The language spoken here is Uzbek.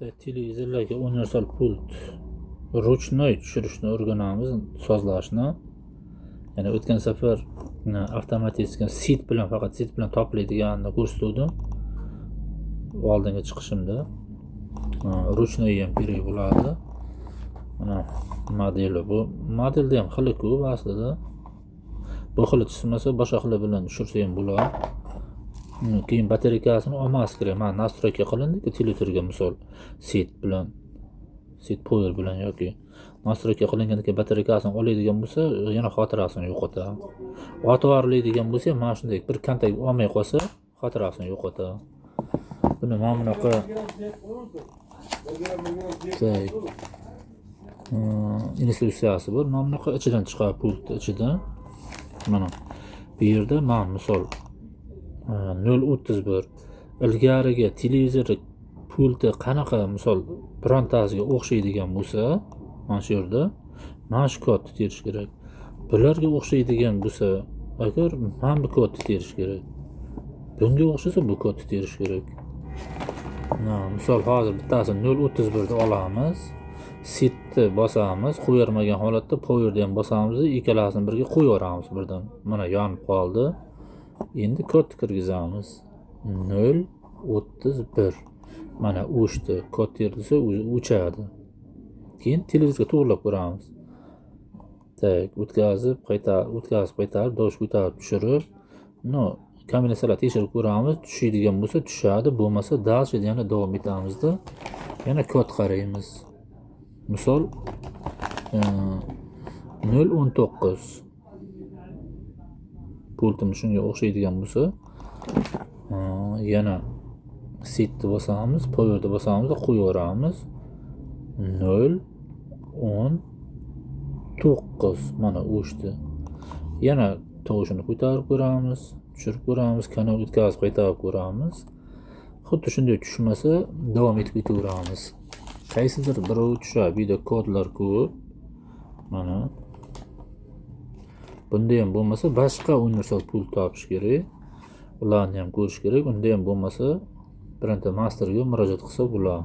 Televizorlarga universal pult ruchnoy tushirishni o'rganamiz, sozlashni. Ya'ni o'tgan safar avtomatik sit bilan, faqat sit bilan topiladiganini ko'rsatdim. Oldingi chiqishimda ruchnoy ham kerak bo'ladi. Mana modeli bu. Modelda ham xili ko'p aslida. Bu xili tushmasa boshqa xili bilan tushirsa ham bo'ladi. Keyin batareykasini olmas kerak. Mana nastroyka qilindi-ku televizorga, misol set bilan, set power bilan yoki nastroyka qilingandan keyin batareykasini oladigan bo'lsa, yana xotirasini yo'qotadi. O'tvorlaydigan bo'lsa, mana shunday bir kontak olmay qolsa, xotirasini yo'qotadi. Buni mana bunaqa instruksiyasi bor. Mana bunaqa ichidan chiqadi, pult ichidan. Mana bu yerda men misol 0.31 ilgariga televizor pulti qanaqa misol birontasiga o'xshaydigan bo'lsa, mana shu yerda mana shu kodni terish kerak. Bularga o'xshaydigan bo'lsa, agar mana bu kodni terish kerak. Bunga o'xshasa bu kodni terish kerak. Misol hozir bittasini 0.31 da olamiz. Setni bosamiz, qo'yarmagan holatda powerni ham bosamiz, ikkalasini birga qo'yaveramiz birdan. Mana yonib qoldi. Endi kodni kirgizamiz. 0.31. Mana o'chdi. Kod terilsa o'chadi. Keyin televizorga to'g'rilab ko'ramiz. O'tkazib, qaytarib, dosh ko'tarib tushirib, kombinatsiyalar tekshirib ko'ramiz. Tushadigan bo'lsa tushadi, bo'lmasa dalshi yana davom etamizda. Yana kod qaraymiz. Misol 0.19 pultim shunga o'xshaydigan bo'lsa, yana setni bosamiz, powerni bosamiz, qo'yaveramiz. 0.19 mana o'chdi. Yana tovushini ko'tarib ko'ramiz, tushirib ko'ramiz, kanal o'tkazib qaytarib ko'ramiz. Xuddi shunday tushmasa, davom etib ketaveramiz. Qaysidir birov tushadi, bu yerda kodlar ko'p. Mana bunda ham bo'lmasa, boshqa universal pult topish kerak. Ularni ham ko'rish kerak. Unda ham bo'lmasa, bironta masterga murojaat qilsa bo'ladi.